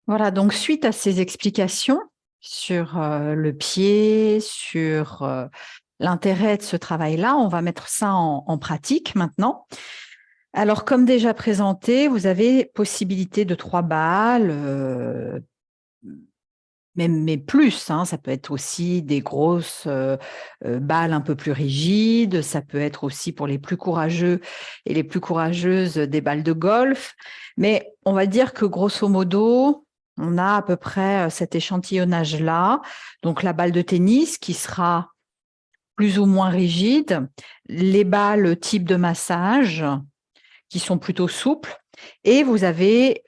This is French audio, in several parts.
Voilà, donc suite à ces explications sur le pied, sur l'intérêt de ce travail-là, on va mettre ça en pratique maintenant. Alors, comme déjà présenté, vous avez possibilité de 3 balles, mais plus, hein, ça peut être aussi des grosses balles un peu plus rigides, ça peut être aussi pour les plus courageux et les plus courageuses des balles de golf. Mais on va dire que grosso modo, on a à peu près cet échantillonnage-là. Donc la balle de tennis qui sera plus ou moins rigide, les balles type de massage qui sont plutôt souples, et vous avez,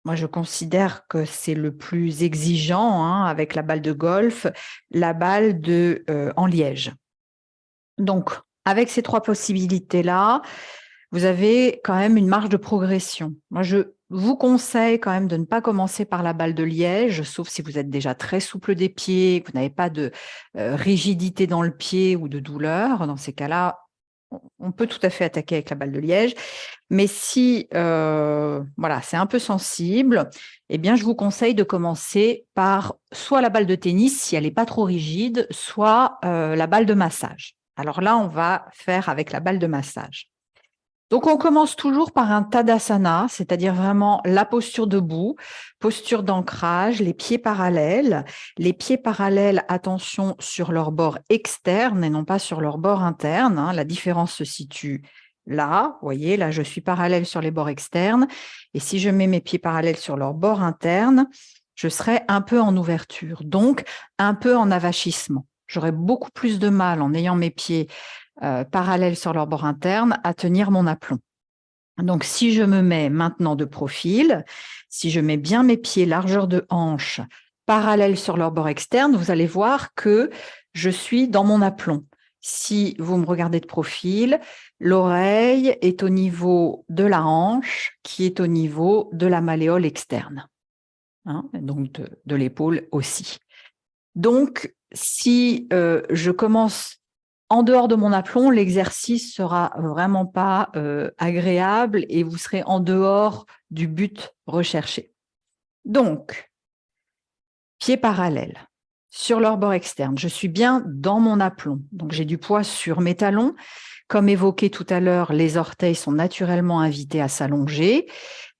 moi, je considère que c'est le plus exigeant, hein, avec la balle de golf, la balle en liège. Donc, avec ces 3 possibilités-là, vous avez quand même une marge de progression. Moi, je vous conseille quand même de ne pas commencer par la balle de liège, sauf si vous êtes déjà très souple des pieds, que vous n'avez pas de rigidité dans le pied ou de douleur. Dans ces cas-là, on peut tout à fait attaquer avec la balle de liège. Mais si voilà, c'est un peu sensible, eh bien, je vous conseille de commencer par soit la balle de tennis, si elle n'est pas trop rigide, soit la balle de massage. Alors là, on va faire avec la balle de massage. Donc, on commence toujours par un Tadasana, c'est-à-dire vraiment la posture debout, posture d'ancrage, les pieds parallèles. Les pieds parallèles, attention, sur leur bord externe et non pas sur leur bord interne, hein. La différence se situe là, vous voyez, là, je suis parallèle sur les bords externes. Et si je mets mes pieds parallèles sur leur bord interne, je serai un peu en ouverture, donc un peu en avachissement. J'aurai beaucoup plus de mal en ayant mes pieds parallèles sur leur bord interne à tenir mon aplomb. Donc, si je me mets maintenant de profil, si je mets bien mes pieds largeur de hanche parallèles sur leur bord externe, vous allez voir que je suis dans mon aplomb. Si vous me regardez de profil, l'oreille est au niveau de la hanche, qui est au niveau de la malléole externe, hein, donc de l'épaule aussi. Donc, si je commence en dehors de mon aplomb, l'exercice sera vraiment pas agréable et vous serez en dehors du but recherché. Donc, pieds parallèles sur leur bord externe. Je suis bien dans mon aplomb. Donc, j'ai du poids sur mes talons. Comme évoqué tout à l'heure, les orteils sont naturellement invités à s'allonger.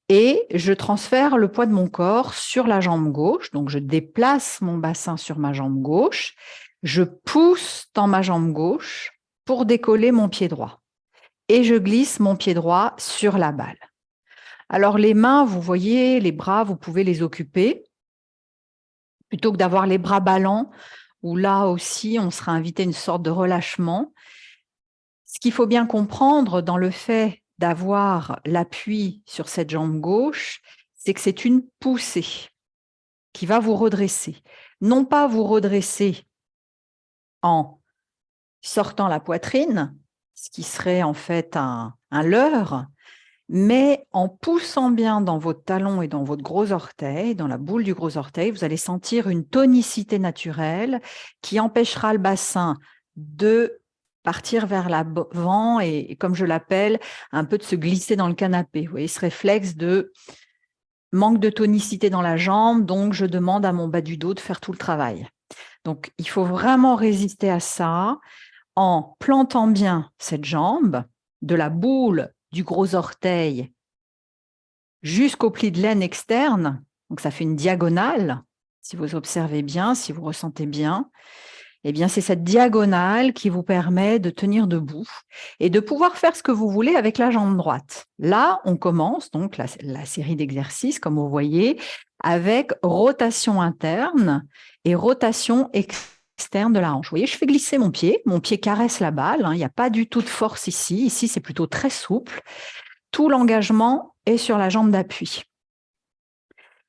Et je transfère le poids de mon corps sur la jambe gauche. Donc, je déplace mon bassin sur ma jambe gauche. Je pousse dans ma jambe gauche pour décoller mon pied droit. Et je glisse mon pied droit sur la balle. Alors, les mains, vous voyez, les bras, vous pouvez les occuper. Plutôt que d'avoir les bras ballants, où là aussi, on sera invité à une sorte de relâchement. Ce qu'il faut bien comprendre dans le fait d'avoir l'appui sur cette jambe gauche, c'est que c'est une poussée qui va vous redresser. Non pas vous redresser en sortant la poitrine, ce qui serait en fait un leurre, mais en poussant bien dans votre talon et dans votre gros orteil, dans la boule du gros orteil, vous allez sentir une tonicité naturelle qui empêchera le bassin de partir vers l'avant et comme je l'appelle, un peu de se glisser dans le canapé. Vous voyez, ce réflexe de manque de tonicité dans la jambe, donc je demande à mon bas du dos de faire tout le travail. Donc, il faut vraiment résister à ça en plantant bien cette jambe, de la boule du gros orteil jusqu'au pli de l'aine externe. Donc, ça fait une diagonale. Si vous observez bien, si vous ressentez bien, eh bien, c'est cette diagonale qui vous permet de tenir debout et de pouvoir faire ce que vous voulez avec la jambe droite. Là, on commence donc la série d'exercices, comme vous voyez, avec rotation interne et rotation externe de la hanche. Vous voyez, je fais glisser mon pied caresse la balle, hein, il n'y a pas du tout de force ici. Ici, c'est plutôt très souple. Tout l'engagement est sur la jambe d'appui.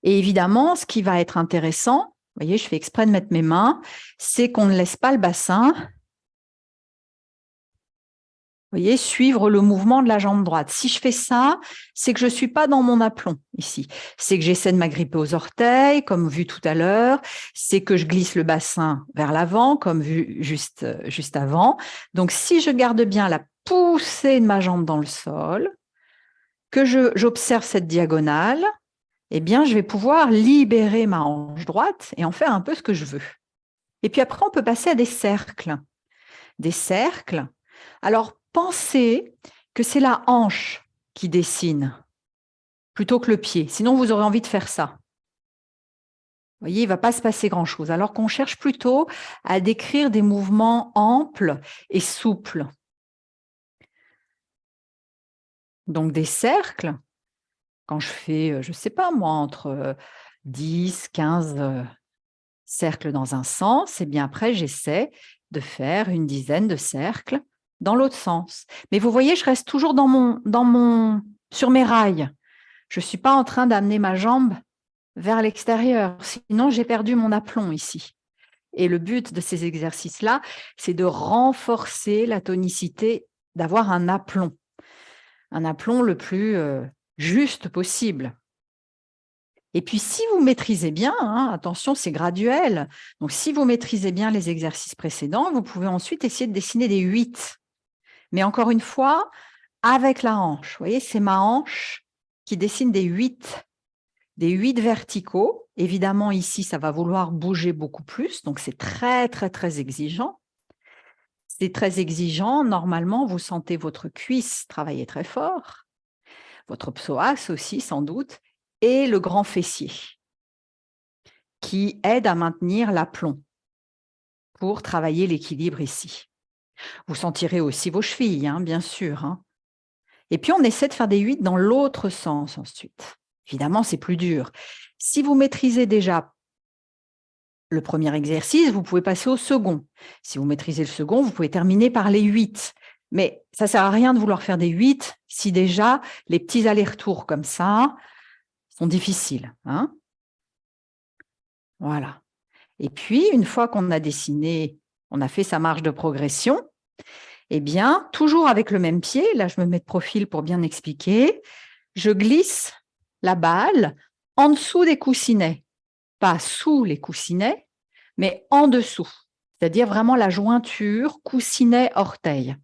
Et évidemment, ce qui va être intéressant, vous voyez, je fais exprès de mettre mes mains, c'est qu'on ne laisse pas le bassin, vous voyez, suivre le mouvement de la jambe droite. Si je fais ça, c'est que je ne suis pas dans mon aplomb ici. C'est que j'essaie de m'agripper aux orteils, comme vu tout à l'heure. C'est que je glisse le bassin vers l'avant, comme vu juste avant. Donc, si je garde bien la poussée de ma jambe dans le sol, que j'observe cette diagonale, eh bien, je vais pouvoir libérer ma hanche droite et en faire un peu ce que je veux. Et puis après, on peut passer à des cercles. Des cercles. Alors, pensez que c'est la hanche qui dessine plutôt que le pied. Sinon, vous aurez envie de faire ça. Vous voyez, il ne va pas se passer grand-chose. Alors qu'on cherche plutôt à décrire des mouvements amples et souples. Donc, des cercles, quand je fais, je ne sais pas moi, entre 10, 15 cercles dans un sens, et bien après, j'essaie de faire une dizaine de cercles dans l'autre sens. Mais vous voyez, je reste toujours sur mes rails. Je ne suis pas en train d'amener ma jambe vers l'extérieur. Sinon, j'ai perdu mon aplomb ici. Et le but de ces exercices-là, c'est de renforcer la tonicité, d'avoir un aplomb le plus juste possible. Et puis, si vous maîtrisez bien, attention, c'est graduel. Donc, si vous maîtrisez bien les exercices précédents, vous pouvez ensuite essayer de dessiner des 8. Mais encore une fois, avec la hanche. Vous voyez, c'est ma hanche qui dessine des 8 verticaux. Évidemment, ici, ça va vouloir bouger beaucoup plus. Donc, c'est très, très, très exigeant. C'est très exigeant. Normalement, vous sentez votre cuisse travailler très fort, votre psoas aussi, sans doute, et le grand fessier, qui aide à maintenir l'aplomb pour travailler l'équilibre ici. Vous sentirez aussi vos chevilles, bien sûr. Et puis, on essaie de faire des 8 dans l'autre sens ensuite. Évidemment, c'est plus dur. Si vous maîtrisez déjà le premier exercice, vous pouvez passer au second. Si vous maîtrisez le second, vous pouvez terminer par les 8. Mais ça ne sert à rien de vouloir faire des 8 si déjà les petits allers-retours comme ça sont difficiles. Voilà. Et puis, une fois qu'on a dessiné, on a fait sa marge de progression, eh bien, toujours avec le même pied, là je me mets de profil pour bien expliquer, je glisse la balle en dessous des coussinets, pas sous les coussinets, mais en dessous, c'est-à-dire vraiment la jointure coussinet-orteil.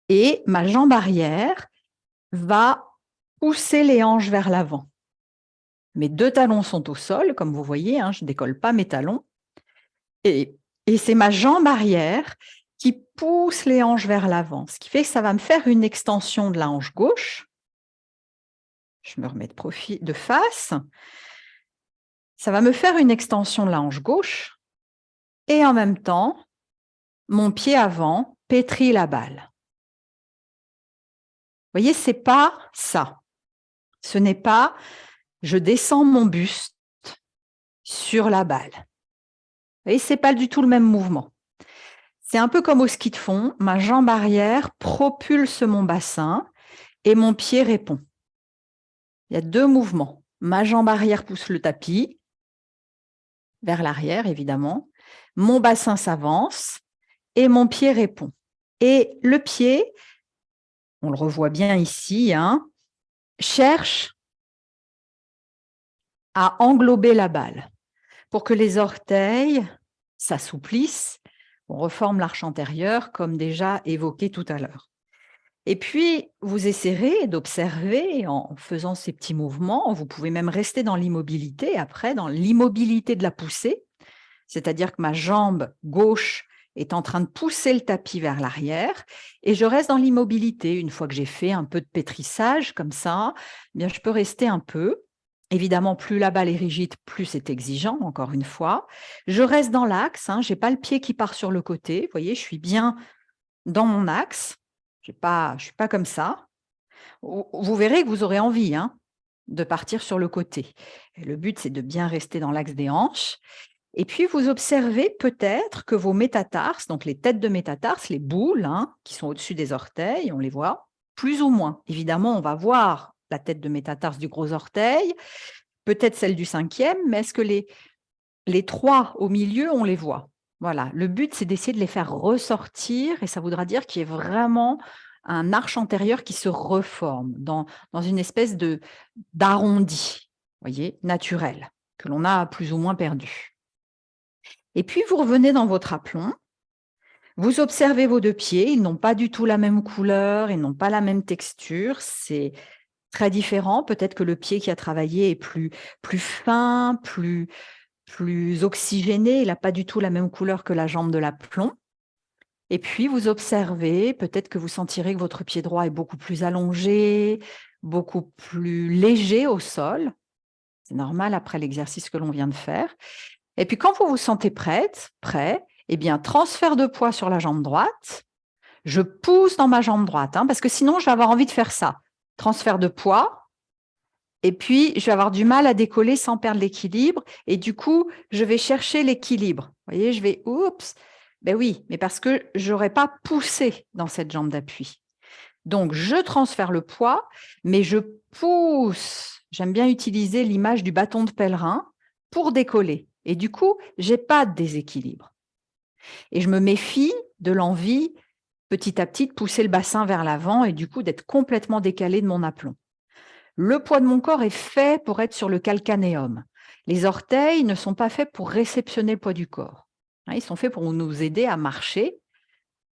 Et ma jambe arrière va pousser les hanches vers l'avant. Mes 2 talons sont au sol, comme vous voyez, je ne décolle pas mes talons. Et c'est ma jambe arrière qui pousse les hanches vers l'avant, ce qui fait que ça va me faire une extension de la hanche gauche. Je me remets de face. Ça va me faire une extension de la hanche gauche et en même temps, mon pied avant pétrit la balle. Vous voyez, ce n'est pas ça. Ce n'est pas je descends mon buste sur la balle. Vous voyez, ce n'est pas du tout le même mouvement. C'est un peu comme au ski de fond. Ma jambe arrière propulse mon bassin et mon pied répond. Il y a 2 mouvements. Ma jambe arrière pousse le tapis vers l'arrière, évidemment. Mon bassin s'avance et mon pied répond. Et le pied, on le revoit bien ici, cherche à englober la balle pour que les orteils s'assouplissent. On reforme l'arche antérieure, comme déjà évoqué tout à l'heure. Et puis, vous essaierez d'observer en faisant ces petits mouvements. Vous pouvez même rester dans l'immobilité, après, dans l'immobilité de la poussée, c'est-à-dire que ma jambe gauche est en train de pousser le tapis vers l'arrière et je reste dans l'immobilité. Une fois que j'ai fait un peu de pétrissage comme ça, bien, je peux rester un peu. Évidemment, plus la balle est rigide, plus c'est exigeant, encore une fois. Je reste dans l'axe, je n'ai pas le pied qui part sur le côté. Vous voyez, je suis bien dans mon axe. Je ne suis pas comme ça. Vous verrez que vous aurez envie de partir sur le côté. Et le but, c'est de bien rester dans l'axe des hanches. Et puis, vous observez peut-être que vos métatarses, donc les têtes de métatarses, les boules qui sont au-dessus des orteils, on les voit plus ou moins. Évidemment, on va voir la tête de métatarse du gros orteil, peut-être celle du 5e, mais est-ce que les 3 au milieu, on les voit? Voilà, le but, c'est d'essayer de les faire ressortir et ça voudra dire qu'il y ait vraiment un arche antérieur qui se reforme dans une espèce d'arrondi, voyez, naturel, que l'on a plus ou moins perdu. Et puis, vous revenez dans votre aplomb, vous observez vos 2 pieds, ils n'ont pas du tout la même couleur, ils n'ont pas la même texture, c'est très différent. Peut-être que le pied qui a travaillé est plus fin, plus oxygéné. Il n'a pas du tout la même couleur que la jambe de l'aplomb. Et puis, vous observez, peut-être que vous sentirez que votre pied droit est beaucoup plus allongé, beaucoup plus léger au sol. C'est normal après l'exercice que l'on vient de faire. Et puis, quand vous vous sentez prêt, eh bien, transfert de poids sur la jambe droite. Je pousse dans ma jambe droite, parce que sinon, je vais avoir envie de faire ça. Transfert de poids. Et puis, je vais avoir du mal à décoller sans perdre l'équilibre. Et du coup, je vais chercher l'équilibre. Vous voyez, je vais, oups, ben oui, mais parce que je n'aurais pas poussé dans cette jambe d'appui. Donc, je transfère le poids, mais je pousse. J'aime bien utiliser l'image du bâton de pèlerin pour décoller. Et du coup, je n'ai pas de déséquilibre. Et je me méfie de l'envie, petit à petit, de pousser le bassin vers l'avant et du coup, d'être complètement décalé de mon aplomb. Le poids de mon corps est fait pour être sur le calcanéum. Les orteils ne sont pas faits pour réceptionner le poids du corps. Ils sont faits pour nous aider à marcher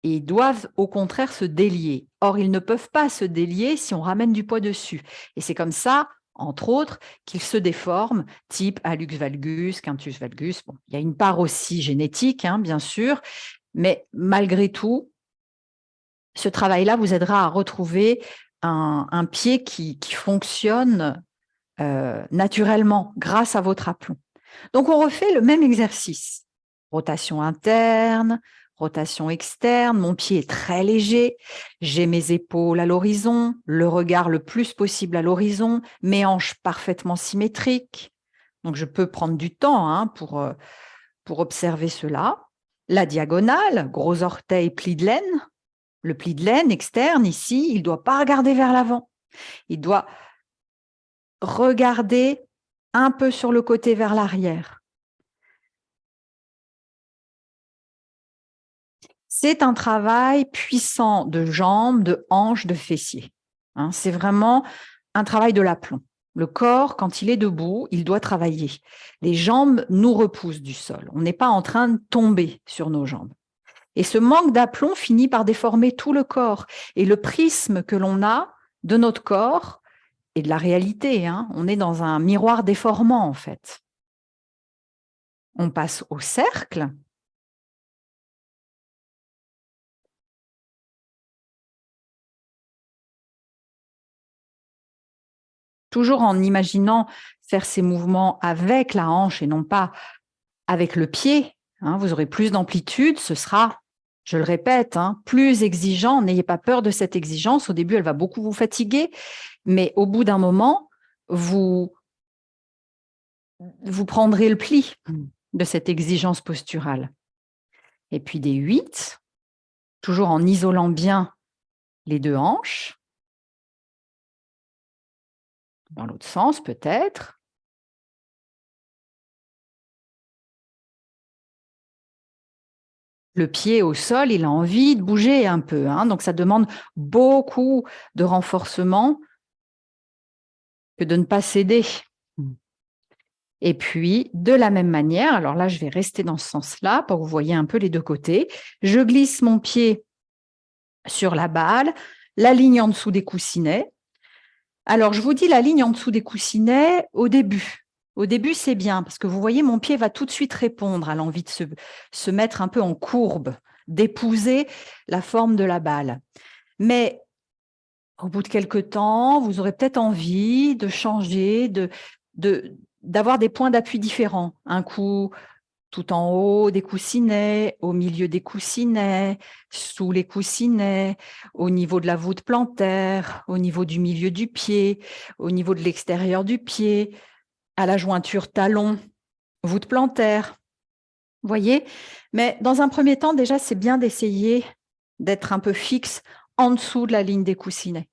et ils doivent au contraire se délier. Or, ils ne peuvent pas se délier si on ramène du poids dessus. Et c'est comme ça, entre autres, qu'ils se déforment, type hallux valgus, quintus valgus. Bon, il y a une part aussi génétique, bien sûr, mais malgré tout, ce travail-là vous aidera à retrouver un pied qui fonctionne naturellement grâce à votre aplomb. Donc, on refait le même exercice. Rotation interne, rotation externe. Mon pied est très léger. J'ai mes épaules à l'horizon, le regard le plus possible à l'horizon, mes hanches parfaitement symétriques. Donc, je peux prendre du temps pour observer cela. La diagonale, gros orteil, pli de laine. Le pli de laine externe, ici, il ne doit pas regarder vers l'avant. Il doit regarder un peu sur le côté vers l'arrière. C'est un travail puissant de jambes, de hanches, de fessiers. C'est vraiment un travail de l'aplomb. Le corps, quand il est debout, il doit travailler. Les jambes nous repoussent du sol. On n'est pas en train de tomber sur nos jambes. Et ce manque d'aplomb finit par déformer tout le corps. Et le prisme que l'on a de notre corps et de la réalité, on est dans un miroir déformant en fait. On passe au cercle. Toujours en imaginant faire ces mouvements avec la hanche et non pas avec le pied. Vous aurez plus d'amplitude, ce sera, je le répète, plus exigeant. N'ayez pas peur de cette exigence. Au début, elle va beaucoup vous fatiguer, mais au bout d'un moment, vous prendrez le pli de cette exigence posturale. Et puis des 8, toujours en isolant bien les deux hanches. Dans l'autre sens, peut-être. Le pied au sol, il a envie de bouger un peu. Donc, ça demande beaucoup de renforcement que de ne pas céder. Et puis, de la même manière, alors là, je vais rester dans ce sens-là pour que vous voyez un peu les deux côtés. Je glisse mon pied sur la balle, la ligne en dessous des coussinets. Alors, je vous dis la ligne en dessous des coussinets au début. Au début, c'est bien parce que vous voyez, mon pied va tout de suite répondre à l'envie de se mettre un peu en courbe, d'épouser la forme de la balle. Mais au bout de quelques temps, vous aurez peut-être envie de changer, d'avoir des points d'appui différents. Un coup tout en haut des coussinets, au milieu des coussinets, sous les coussinets, au niveau de la voûte plantaire, au niveau du milieu du pied, au niveau de l'extérieur du pied, à la jointure talon, voûte plantaire. Vous voyez? Mais dans un premier temps, déjà, c'est bien d'essayer d'être un peu fixe en dessous de la ligne des coussinets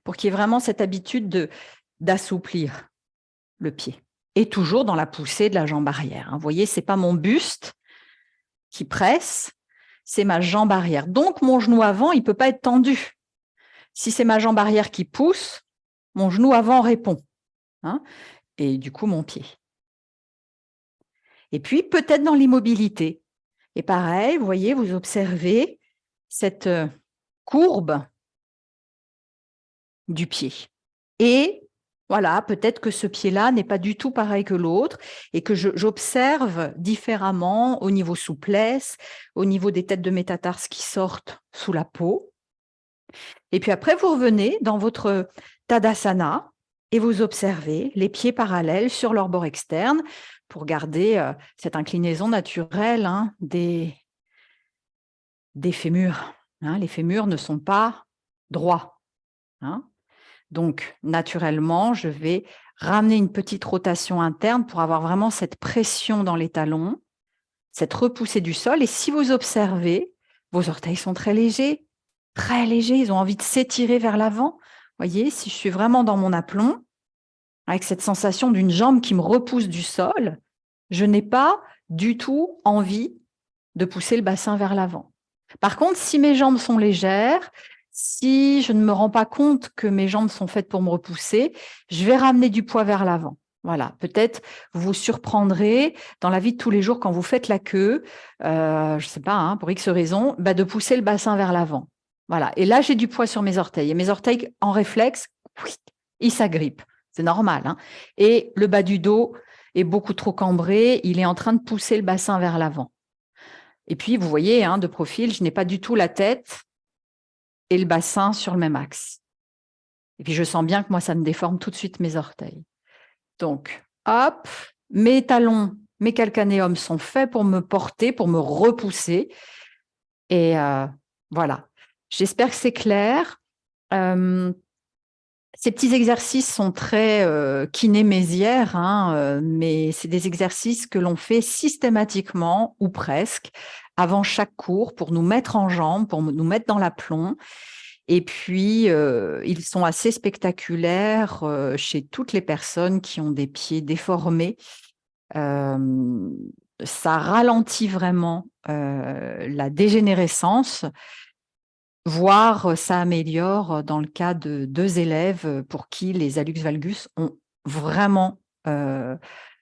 pour qu'il y ait vraiment cette habitude d'assouplir le pied. Et toujours dans la poussée de la jambe arrière. Vous voyez, ce n'est pas mon buste qui presse, c'est ma jambe arrière. Donc, mon genou avant, il ne peut pas être tendu. Si c'est ma jambe arrière qui pousse, mon genou avant répond. Et du coup, mon pied. Et puis, peut-être dans l'immobilité. Et pareil, vous voyez, vous observez cette courbe du pied. Et voilà, peut-être que ce pied-là n'est pas du tout pareil que l'autre et que j'observe différemment au niveau souplesse, au niveau des têtes de métatarses qui sortent sous la peau. Et puis après, vous revenez dans votre Tadasana et vous observez les pieds parallèles sur leur bord externe pour garder cette inclinaison naturelle des fémurs. Les fémurs ne sont pas droits. Donc, naturellement, je vais ramener une petite rotation interne pour avoir vraiment cette pression dans les talons, cette repoussée du sol. Et si vous observez, vos orteils sont très légers, ils ont envie de s'étirer vers l'avant. Voyez, si je suis vraiment dans mon aplomb, avec cette sensation d'une jambe qui me repousse du sol, je n'ai pas du tout envie de pousser le bassin vers l'avant. Par contre, si mes jambes sont légères, si je ne me rends pas compte que mes jambes sont faites pour me repousser, je vais ramener du poids vers l'avant. Voilà, peut-être vous vous surprendrez dans la vie de tous les jours quand vous faites la queue, je ne sais pas, pour X raison, de pousser le bassin vers l'avant. Voilà, et là, j'ai du poids sur mes orteils. Et mes orteils, en réflexe, ils s'agrippent. C'est normal. Et le bas du dos est beaucoup trop cambré. Il est en train de pousser le bassin vers l'avant. Et puis, vous voyez, de profil, je n'ai pas du tout la tête et le bassin sur le même axe. Et puis, je sens bien que moi, ça me déforme tout de suite mes orteils. Donc, hop, mes talons, mes calcanéums sont faits pour me porter, pour me repousser. Et voilà. J'espère que c'est clair. Ces petits exercices sont très kinémésiaires, mais c'est des exercices que l'on fait systématiquement ou presque avant chaque cours pour nous mettre en jambes, pour nous mettre dans l'aplomb. Et puis, ils sont assez spectaculaires chez toutes les personnes qui ont des pieds déformés. Ça ralentit vraiment la dégénérescence, voire ça améliore dans le cas de 2 élèves pour qui les hallux valgus ont vraiment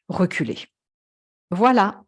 reculé. Voilà.